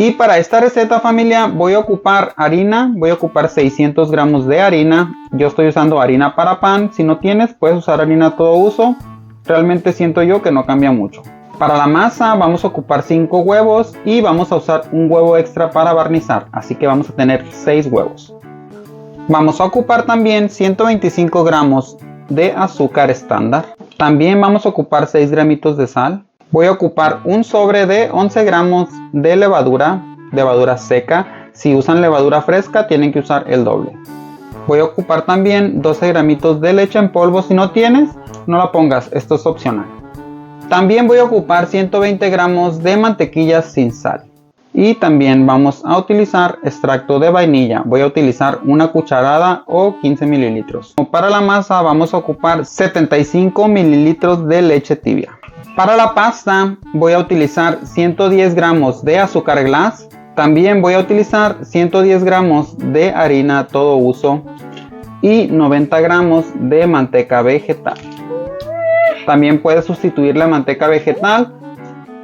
Y para esta receta, familia, voy a ocupar harina. Voy a ocupar 600 gramos de harina. Yo estoy usando harina para pan. Si no tienes, puedes usar harina a todo uso. Realmente siento yo que no cambia mucho. Para la masa vamos a ocupar 5 huevos y vamos a usar un huevo extra para barnizar. Así que vamos a tener 6 huevos. Vamos a ocupar también 125 gramos de azúcar estándar. También vamos a ocupar 6 gramitos de sal. Voy a ocupar un sobre de 11 gramos de levadura seca. Si usan levadura fresca tienen que usar el doble. Voy a ocupar también 12 gramitos de leche en polvo. Si no tienes, no la pongas, esto es opcional. También voy a ocupar 120 gramos de mantequilla sin sal. Y también vamos a utilizar extracto de vainilla. Voy a utilizar una cucharada o 15 mililitros. Para la masa vamos a ocupar 75 mililitros de leche tibia. Para la pasta voy a utilizar 110 gramos de azúcar glass. También voy a utilizar 110 gramos de harina a todo uso y 90 gramos de manteca vegetal. También puedes sustituir la manteca vegetal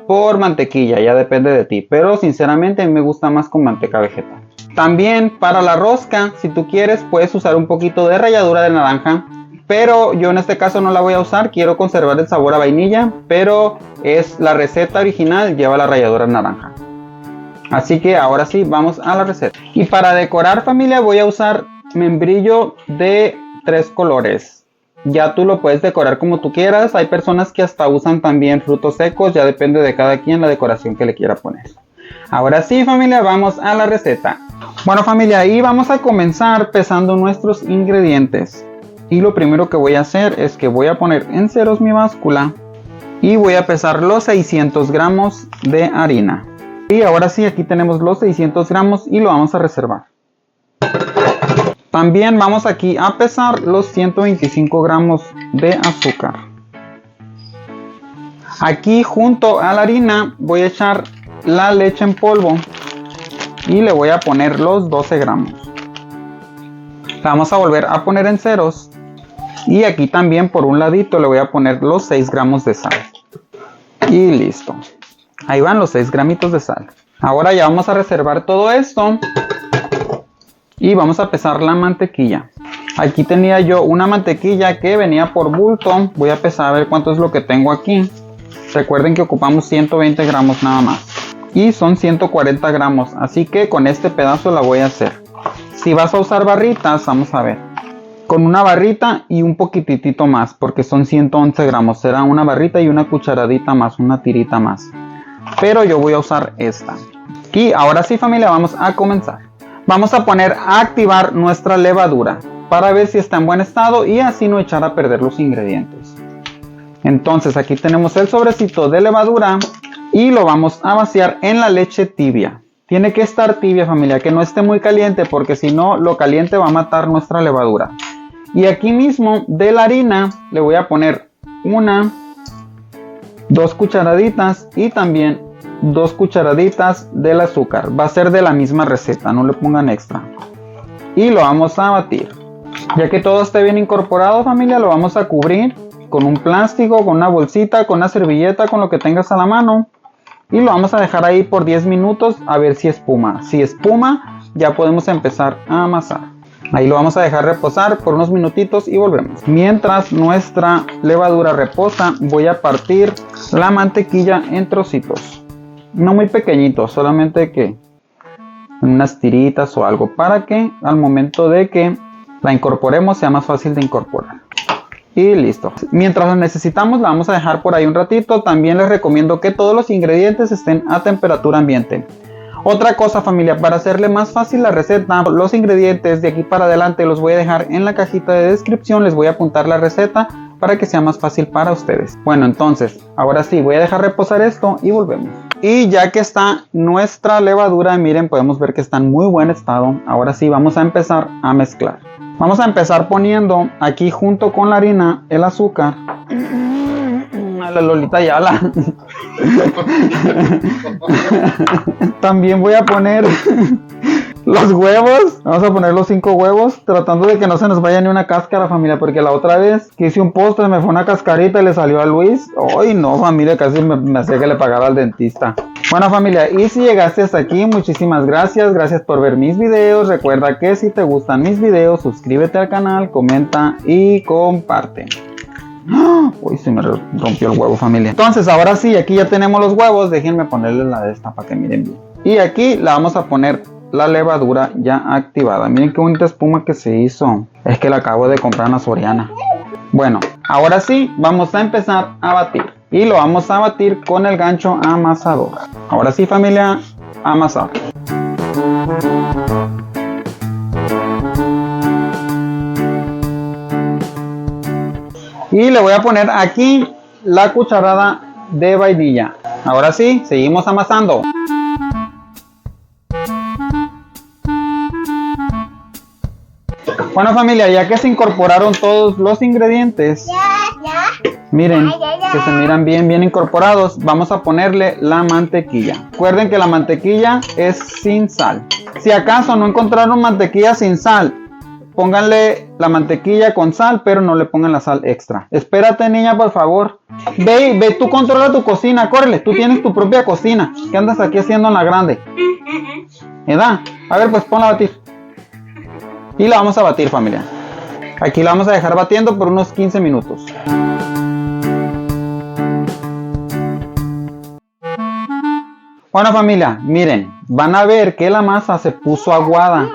por mantequilla, ya depende de ti, pero sinceramente a mí me gusta más con manteca vegetal. También para la rosca, si tú quieres, puedes usar un poquito de ralladura de naranja, pero yo en este caso no la voy a usar. Quiero conservar el sabor a vainilla, pero es la receta original, lleva la ralladura de naranja. Así que ahora sí, vamos a la receta. Y para decorar, familia, voy a usar membrillo de 3 colores. Ya tú lo puedes decorar como tú quieras. Hay personas que hasta usan también frutos secos. Ya depende de cada quien la decoración que le quiera poner. Ahora sí, familia, vamos a la receta. Bueno, familia, ahí vamos a comenzar pesando nuestros ingredientes. Y lo primero que voy a hacer es que voy a poner en ceros mi báscula. Y voy a pesar los 600 gramos de harina. Y ahora sí, aquí tenemos los 600 gramos y lo vamos a reservar. También vamos aquí a pesar los 125 gramos de azúcar. Aquí junto a la harina voy a echar la leche en polvo y le voy a poner los 12 gramos. La vamos a volver a poner en ceros y aquí también por un ladito le voy a poner los 6 gramos de sal. Y listo. Ahí van los 6 gramitos de sal. Ahora ya vamos a reservar todo esto. Y vamos a pesar la mantequilla. Aquí tenía yo una mantequilla que venía por bulto. Voy a pesar a ver cuánto es lo que tengo aquí. Recuerden que ocupamos 120 gramos nada más. Y son 140 gramos. Así que con este pedazo la voy a hacer. Si vas a usar barritas, vamos a ver. Con una barrita y un poquitito más. Porque son 111 gramos. Será una barrita y una cucharadita más. Una tirita más. Pero yo voy a usar esta. Y ahora sí, familia, vamos a comenzar. Vamos a poner a activar nuestra levadura para ver si está en buen estado y así no echar a perder los ingredientes. Entonces aquí tenemos el sobrecito de levadura y lo vamos a vaciar en la leche tibia. Tiene que estar tibia, familia, que no esté muy caliente porque si no lo caliente va a matar nuestra levadura. Y aquí mismo de la harina le voy a poner 2 cucharaditas y también 2 cucharaditas del azúcar. Va a ser de la misma receta, no le pongan extra. Y lo vamos a batir. Ya que todo esté bien incorporado, familia, lo vamos a cubrir con un plástico, con una bolsita, con una servilleta, con lo que tengas a la mano. Y lo vamos a dejar ahí por 10 minutos a ver si espuma. Si espuma, ya podemos empezar a amasar. Ahí lo vamos a dejar reposar por unos minutitos y volvemos. Mientras nuestra levadura reposa, voy a partir la mantequilla en trocitos. No muy pequeñitos, solamente que en unas tiritas o algo para que al momento de que la incorporemos sea más fácil de incorporar. Y listo. Mientras la necesitamos la vamos a dejar por ahí un ratito. También les recomiendo que todos los ingredientes estén a temperatura ambiente. Otra cosa, familia, para hacerle más fácil la receta, los ingredientes de aquí para adelante los voy a dejar en la cajita de descripción. Les voy a apuntar la receta para que sea más fácil para ustedes. Bueno, entonces, ahora sí, voy a dejar reposar esto y volvemos. Y ya que está nuestra levadura, miren, podemos ver que está en muy buen estado. Ahora sí, vamos a empezar a mezclar. Vamos a empezar poniendo aquí junto con la harina el azúcar. La Lolita Yala. También voy a poner los huevos. Vamos a poner los 5 huevos, tratando de que no se nos vaya ni una cáscara, familia, porque la otra vez que hice un postre me fue una cascarita y le salió a Luis. Ay no, familia, casi me hacía que le pagara al dentista. Bueno familia, y si llegaste hasta aquí, muchísimas gracias. Gracias por ver mis videos. Recuerda que si te gustan mis videos, suscríbete al canal, comenta y comparte. Uy, se me rompió el huevo familia. Entonces ahora sí, aquí ya tenemos los huevos. Déjenme ponerle la de esta para que miren bien. Y aquí la vamos a poner la levadura ya activada. Miren qué bonita espuma que se hizo. Es que la acabo de comprar en la Soriana. Bueno, ahora sí, vamos a empezar a batir. Y lo vamos a batir con el gancho amasador. Ahora sí familia, amasar. Y le voy a poner aquí la cucharada de vainilla. Ahora sí, seguimos amasando. Bueno familia, ya que se incorporaron todos los ingredientes, miren que se miran bien incorporados, vamos a ponerle la mantequilla. Recuerden que la mantequilla es sin sal. Si acaso no encontraron mantequilla sin sal, pónganle la mantequilla con sal, pero no le pongan la sal extra. Espérate niña, por favor. Ve, tú controla tu cocina, córrele, tú tienes tu propia cocina. ¿Qué andas aquí haciendo en la grande? ¿Edad? A ver, pues ponla a batir. Y la vamos a batir familia. Aquí la vamos a dejar batiendo por unos 15 minutos. Bueno familia, miren, van a ver que la masa se puso aguada.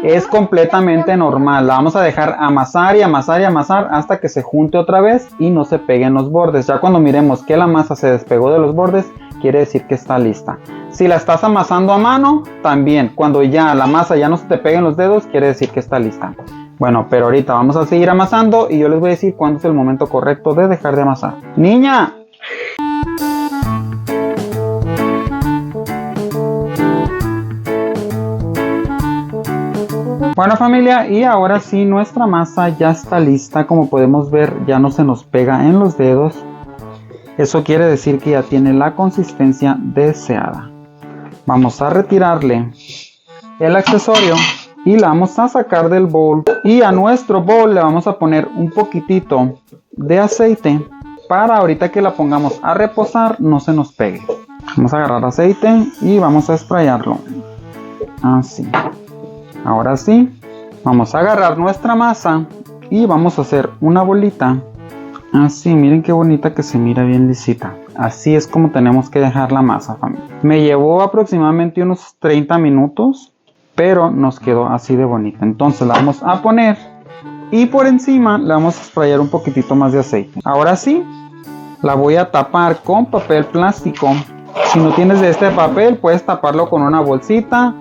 Es completamente normal. La vamos a dejar amasar y amasar y amasar hasta que se junte otra vez y no se peguen los bordes. Ya cuando miremos que la masa se despegó de los bordes, quiere decir que está lista. Si la estás amasando a mano, también cuando ya la masa ya no se te peguen los dedos, quiere decir que está lista. Bueno, pero ahorita vamos a seguir amasando y yo les voy a decir cuándo es el momento correcto de dejar de amasar. ¡Niña! Bueno familia, y ahora sí nuestra masa ya está lista. Como podemos ver, ya no se nos pega en los dedos. Eso quiere decir que ya tiene la consistencia deseada. Vamos a retirarle el accesorio y la vamos a sacar del bol. Y a nuestro bol le vamos a poner un poquitito de aceite para ahorita que la pongamos a reposar no se nos pegue. Vamos a agarrar aceite y vamos a sprayarlo. Así. Ahora sí, vamos a agarrar nuestra masa y vamos a hacer una bolita. Así, miren qué bonita que se mira, bien lisita. Así es como tenemos que dejar la masa, familia. Me llevó aproximadamente unos 30 minutos, pero nos quedó así de bonita. Entonces la vamos a poner y por encima le vamos a sprayar un poquitito más de aceite. Ahora sí, la voy a tapar con papel plástico. Si no tienes de este papel, puedes taparlo con una bolsita.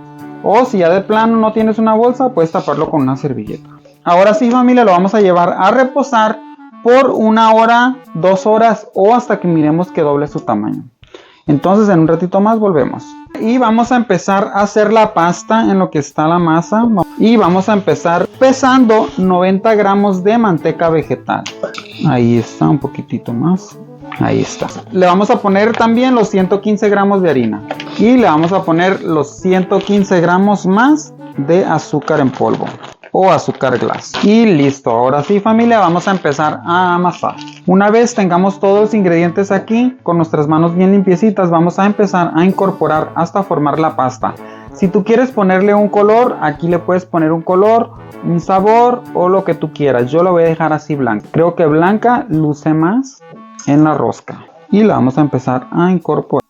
O si ya de plano no tienes una bolsa, puedes taparlo con una servilleta. Ahora sí familia, lo vamos a llevar a reposar por 1 hora, 2 horas o hasta que miremos que doble su tamaño. Entonces en un ratito más volvemos. Y vamos a empezar a hacer la pasta en lo que está la masa. Y vamos a empezar pesando 90 gramos de manteca vegetal. Ahí está, un poquitito más. Ahí está. Le vamos a poner también los 115 gramos de harina. Y le vamos a poner los 115 gramos más de azúcar en polvo. O azúcar glass. Y listo. Ahora sí familia, vamos a empezar a amasar. Una vez tengamos todos los ingredientes aquí, con nuestras manos bien limpiecitas, vamos a empezar a incorporar hasta formar la pasta. Si tú quieres ponerle un color, aquí le puedes poner un color, un sabor o lo que tú quieras. Yo lo voy a dejar así blanca. Creo que blanca luce más en la rosca. Y la vamos a empezar a incorporar.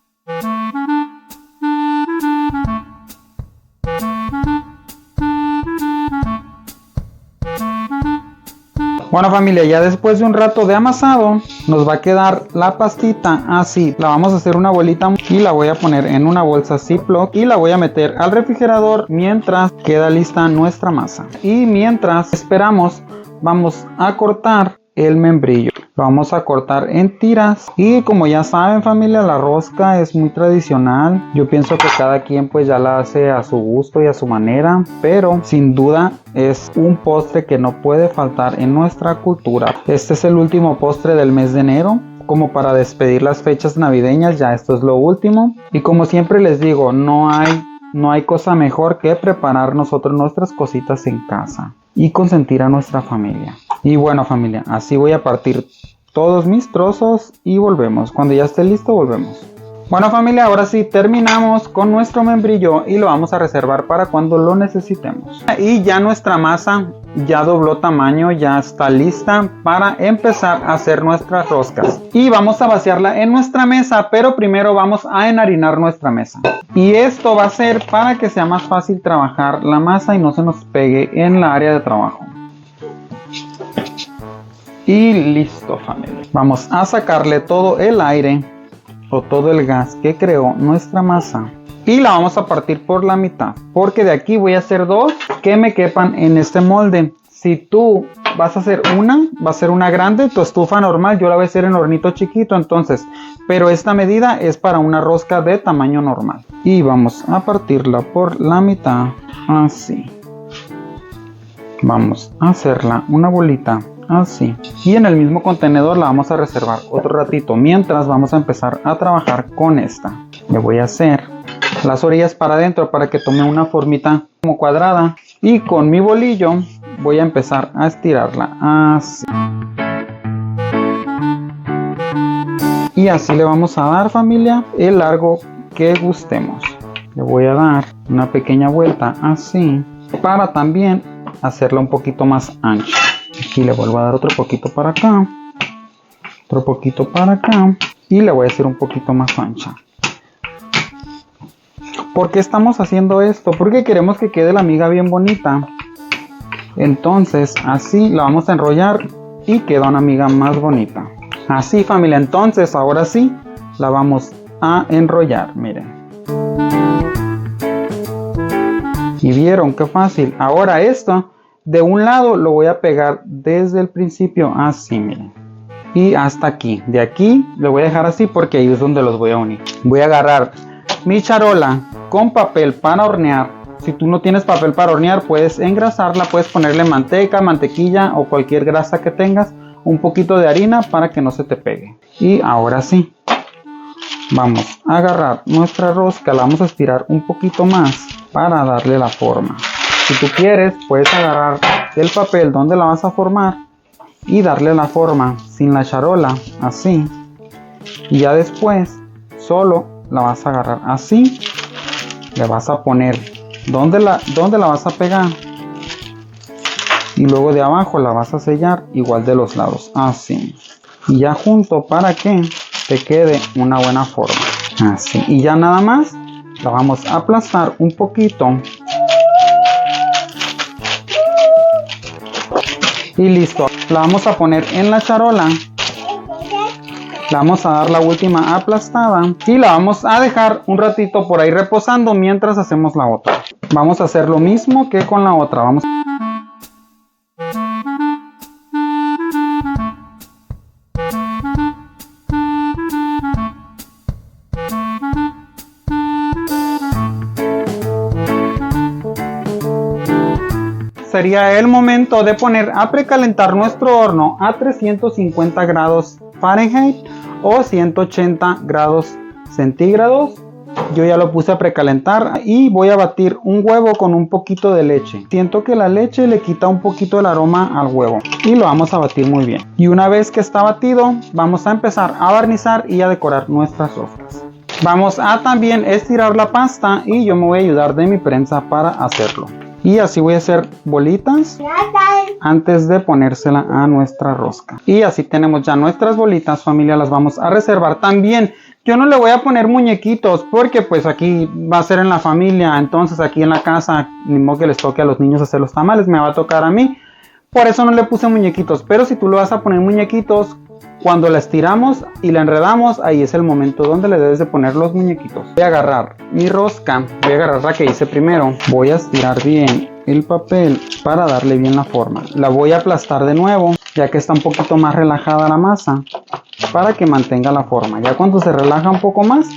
Bueno familia, ya después de un rato de amasado, nos va a quedar la pastita así. La vamos a hacer una bolita y la voy a poner en una bolsa Ziploc y la voy a meter al refrigerador mientras queda lista nuestra masa. Y mientras esperamos, vamos a cortar el membrillo. Lo vamos a cortar en tiras y como ya saben familia, la rosca es muy tradicional. Yo pienso que cada quien pues ya la hace a su gusto y a su manera, pero sin duda es un postre que no puede faltar en nuestra cultura. Este es el último postre del mes de enero, como para despedir las fechas navideñas. Ya esto es lo último y como siempre les digo, no hay cosa mejor que preparar nosotros nuestras cositas en casa y consentir a nuestra familia. Y bueno familia, así voy a partir todos mis trozos y volvemos. Cuando ya esté listo volvemos. Bueno familia, ahora sí terminamos con nuestro membrillo y lo vamos a reservar para cuando lo necesitemos. Y ya nuestra masa ya dobló tamaño, ya está lista para empezar a hacer nuestras roscas. Y vamos a vaciarla en nuestra mesa, pero primero vamos a enharinar nuestra mesa. Y esto va a ser para que sea más fácil trabajar la masa y no se nos pegue en la área de trabajo. Y listo familia. Vamos a sacarle todo el aire o todo el gas que creó nuestra masa y la vamos a partir por la mitad, porque de aquí voy a hacer dos que me quepan en este molde. Si tú vas a hacer una, va a ser una grande, tu estufa normal, yo la voy a hacer en hornito chiquito, entonces, pero esta medida es para una rosca de tamaño normal. Y vamos a partirla por la mitad, así. Vamos a hacerla una bolita así, y en el mismo contenedor la vamos a reservar otro ratito mientras vamos a empezar a trabajar con esta. Le voy a hacer las orillas para adentro para que tome una formita como cuadrada y con mi bolillo voy a empezar a estirarla así. Y así le vamos a dar familia el largo que gustemos. Le voy a dar una pequeña vuelta así para también hacerla un poquito más ancha. Aquí le vuelvo a dar otro poquito para acá, otro poquito para acá y le voy a hacer un poquito más ancha. ¿Por qué estamos haciendo esto? Porque queremos que quede la miga bien bonita. Entonces así la vamos a enrollar y queda una miga más bonita. Así familia, entonces ahora sí la vamos a enrollar, miren. Y vieron qué fácil. Ahora esto de un lado lo voy a pegar desde el principio así, miren, y hasta aquí. De aquí lo voy a dejar así porque ahí es donde los voy a unir. Voy a agarrar mi charola con papel para hornear. Si tú no tienes papel para hornear, puedes engrasarla, puedes ponerle manteca, mantequilla o cualquier grasa que tengas, un poquito de harina para que no se te pegue. Y ahora sí, vamos a agarrar nuestra rosca, la vamos a estirar un poquito más para darle la forma. Si tú quieres, puedes agarrar el papel donde la vas a formar y darle la forma sin la charola, así. Y ya después, solo la vas a agarrar así. Le vas a poner donde la vas a pegar. Y luego de abajo la vas a sellar igual de los lados, así. Y ya junto para que te quede una buena forma. Así. Y ya nada más la vamos a aplastar un poquito. Y listo, la vamos a poner en la charola, la vamos a dar la última aplastada y la vamos a dejar un ratito por ahí reposando mientras hacemos la otra. Vamos a hacer lo mismo que con la otra. Vamos. Sería el momento de poner a precalentar nuestro horno a 350 grados Fahrenheit o 180 grados centígrados. Yo ya lo puse a precalentar y voy a batir un huevo con un poquito de leche. Siento que la leche le quita un poquito el aroma al huevo y lo vamos a batir muy bien. Y una vez que está batido, vamos a empezar a barnizar y a decorar nuestras roscas. Vamos a también estirar la pasta y yo me voy a ayudar de mi prensa para hacerlo. Y así voy a hacer bolitas antes de ponérsela a nuestra rosca. Y así tenemos ya nuestras bolitas, familia, las vamos a reservar. También yo no le voy a poner muñequitos porque pues aquí va a ser en la familia. Entonces aquí en la casa, ni modo que les toque a los niños hacer los tamales, me va a tocar a mí. Por eso no le puse muñequitos. Pero si tú le vas a poner muñequitos, cuando la estiramos y la enredamos, ahí es el momento donde le debes de poner los muñequitos. Voy a agarrar mi rosca, voy a agarrar la que hice primero. Voy a estirar bien el papel para darle bien la forma. La voy a aplastar de nuevo, ya que está un poquito más relajada la masa, para que mantenga la forma. Ya cuando se relaja un poco más,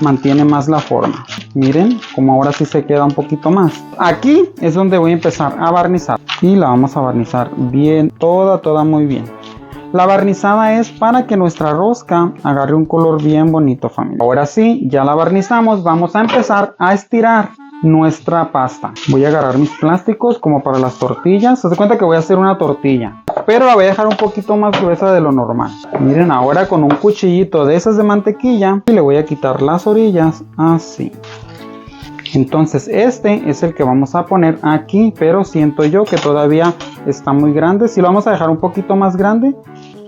mantiene más la forma. Miren como ahora sí se queda un poquito más. Aquí es donde voy a empezar a barnizar. Y la vamos a barnizar bien, toda muy bien. La barnizada es para que nuestra rosca agarre un color bien bonito, familia. Ahora sí, ya la barnizamos, vamos a empezar a estirar nuestra pasta. Voy a agarrar mis plásticos como para las tortillas. Se da cuenta que voy a hacer una tortilla. pero la voy a dejar un poquito más gruesa de lo normal. Miren, ahora con un cuchillito de esas de mantequilla le voy a quitar las orillas así. Entonces este es el que vamos a poner aquí, pero siento yo que todavía está muy grande. Sí lo vamos a dejar un poquito más grande,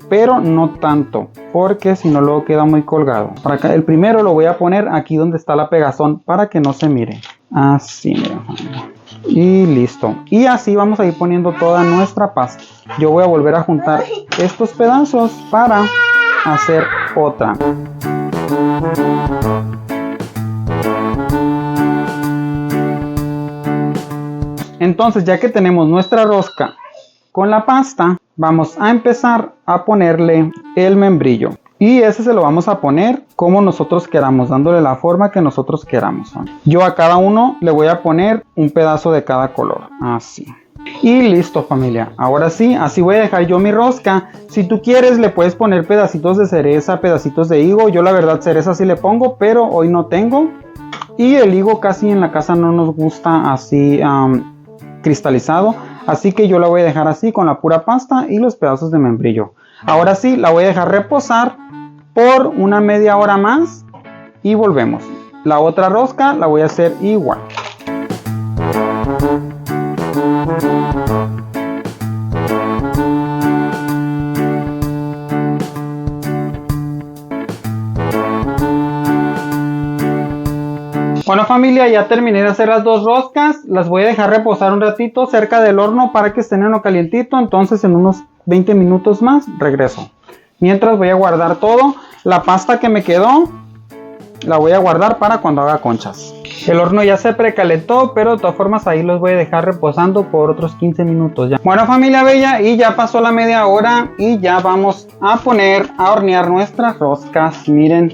pero no tanto, porque si no luego queda muy colgado. Para acá, el primero lo voy a poner aquí donde está la pegazón para que no se mire. Así, miren. Y listo. Y así vamos a ir poniendo toda nuestra pasta. Yo voy a volver a juntar estos pedazos para hacer otra. Entonces, ya que tenemos nuestra rosca con la pasta, vamos a empezar a ponerle el membrillo. Y ese se lo vamos a poner como nosotros queramos, dándole la forma que nosotros queramos. Yo a cada uno le voy a poner un pedazo de cada color, así. Y listo, familia. Ahora sí, así voy a dejar yo mi rosca. Si tú quieres le puedes poner pedacitos de cereza, pedacitos de higo. Yo la verdad cereza sí le pongo, pero hoy no tengo. Y el higo casi en la casa no nos gusta así cristalizado. Así que yo la voy a dejar así con la pura pasta y los pedazos de membrillo. Ahora sí, la voy a dejar reposar por una media hora más y volvemos. La otra rosca la voy a hacer igual. Bueno, familia, ya terminé de hacer las dos roscas. Las voy a dejar reposar un ratito cerca del horno para que estén en lo calientito. Entonces en unos 20 minutos más regreso. Mientras voy a guardar todo. La pasta que me quedó la voy a guardar para cuando haga conchas. El horno ya se precalentó, pero de todas formas ahí los voy a dejar reposando por otros 15 minutos ya. Bueno, familia bella, y ya pasó la media hora y ya vamos a poner a hornear nuestras roscas. Miren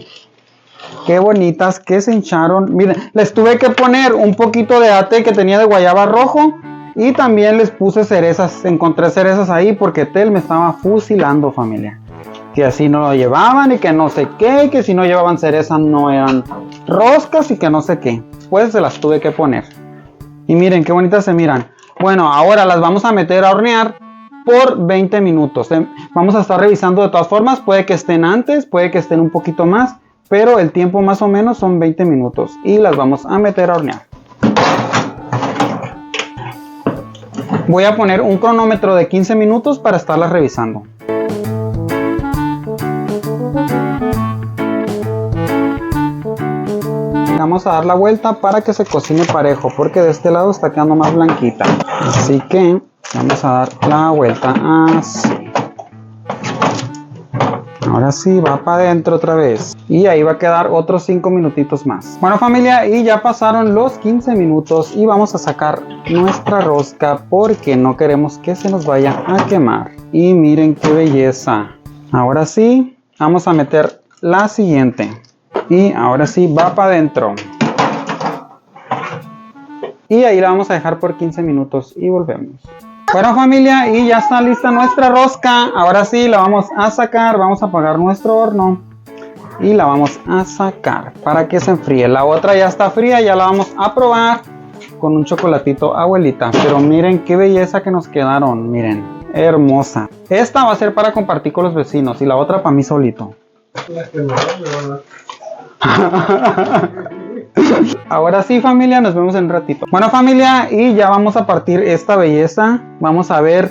qué bonitas que se hincharon. Miren, les tuve que poner un poquito de ate que tenía de guayaba rojo. Y también les puse cerezas. Encontré cerezas ahí porque Tel me estaba fusilando, familia. Que así no lo llevaban y que no sé qué. Que si no llevaban cereza no eran roscas y que no sé qué. Pues se las tuve que poner. Y miren qué bonitas se miran. Bueno, ahora las vamos a meter a hornear por 20 minutos. Vamos a estar revisando de todas formas. Puede que estén antes, puede que estén un poquito más. Pero el tiempo más o menos son 20 minutos. Y las vamos a meter a hornear. Voy a poner un cronómetro de 15 minutos para estarlas revisando. Vamos a dar la vuelta para que se cocine parejo, porque de este lado está quedando más blanquita. Así que vamos a dar la vuelta así. Ahora sí, va para adentro otra vez. Y ahí va a quedar otros 5 minutitos más. Bueno, familia, y ya pasaron los 15 minutos. Y vamos a sacar nuestra rosca porque no queremos que se nos vaya a quemar. Y miren qué belleza. Ahora sí, vamos a meter la siguiente. Y ahora sí, va para adentro. Y ahí la vamos a dejar por 15 minutos y volvemos. Bueno, familia, y ya está lista nuestra rosca. Ahora sí la vamos a sacar. Vamos a apagar nuestro horno y la vamos a sacar para que se enfríe. La otra ya está fría, ya la vamos a probar con un chocolatito abuelita. Pero miren qué belleza que nos quedaron. Miren, hermosa. Esta va a ser para compartir con los vecinos y la otra para mí solito. Ahora sí, familia, nos vemos en un ratito. Bueno, familia, y ya vamos a partir esta belleza. Vamos a ver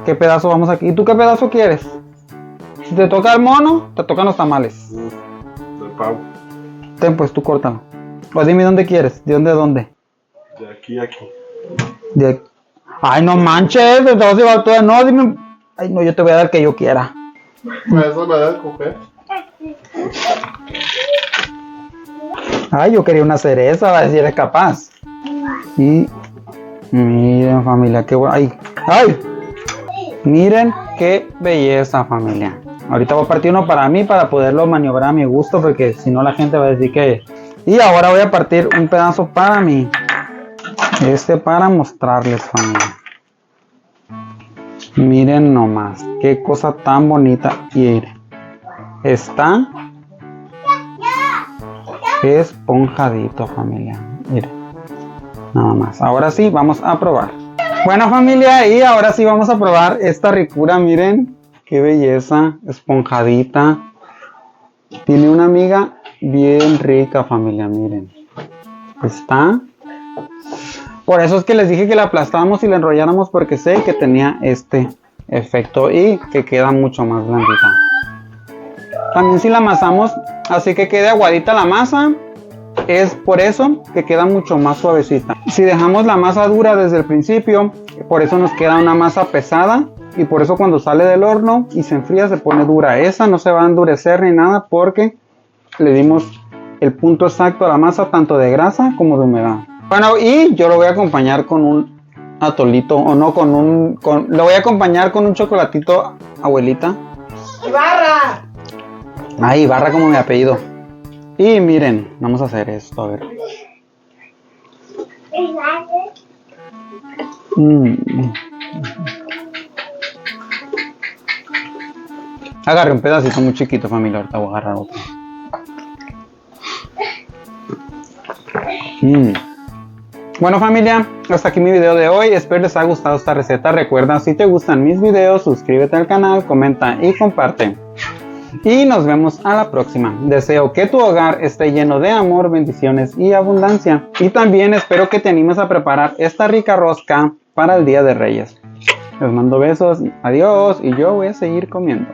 qué pedazo vamos aquí. ¿Y tú qué pedazo quieres? Si te toca el mono, te tocan los tamales. Del pavo. Ten, pues tú córtalo. Pues dime dónde quieres. ¿De dónde a dónde? De aquí a aquí. De aquí. Ay, no manches, te vas a llevar toda. No, dime. Ay, no, yo te voy a dar el que yo quiera. Pues eso me da de coger. Ay, yo quería una cereza, va a decir, eres capaz. Y miren, familia, qué bueno. Ay, ay. Miren qué belleza, familia. Ahorita voy a partir uno para mí para poderlo maniobrar a mi gusto, porque si no la gente va a decir que... Y ahora voy a partir un pedazo para mí. Para mostrarles, familia. Miren nomás, qué cosa tan bonita. Y está esponjadito, familia. Miren, nada más. Ahora sí, vamos a probar. Bueno, familia, y ahora sí vamos a probar esta ricura. Miren, qué belleza, esponjadita. Tiene una miga bien rica, familia, miren. Está. Por eso es que les dije que la aplastáramos y la enrolláramos, porque sé que tenía este efecto y que queda mucho más blandita. También si la amasamos así que quede aguadita la masa, es por eso que queda mucho más suavecita. Si dejamos la masa dura desde el principio, por eso nos queda una masa pesada, y por eso cuando sale del horno y se enfría se pone dura. Esa no se va a endurecer ni nada, porque le dimos el punto exacto a la masa, tanto de grasa como de humedad. Bueno, y yo lo voy a acompañar con un atolito, o no, lo voy a acompañar con un chocolatito, abuelita. ¡Ibarra! Ay, Ibarra como mi apellido. Y miren, vamos a hacer esto, a ver. Agarré un pedacito muy chiquito, familia, ahorita voy a agarrar otro. Bueno, familia, hasta aquí mi video de hoy. Espero les haya gustado esta receta. Recuerda, si te gustan mis videos, suscríbete al canal, comenta y comparte. Y nos vemos a la próxima. Deseo que tu hogar esté lleno de amor, bendiciones y abundancia. Y también espero que te animes a preparar esta rica rosca para el Día de Reyes. Les mando besos, adiós, y yo voy a seguir comiendo.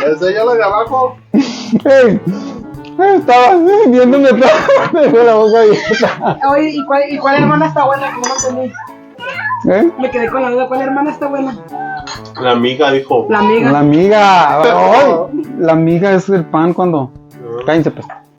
Enséñala de abajo. Estaba viéndome todo, me dejó la boca abierta. Oye, ¿y cuál hermana está buena? Que no entendí. Me quedé con la duda, ¿cuál hermana está buena? La amiga dijo. La amiga. La amiga. Ay, la amiga es el pan cuando. Cállense pues.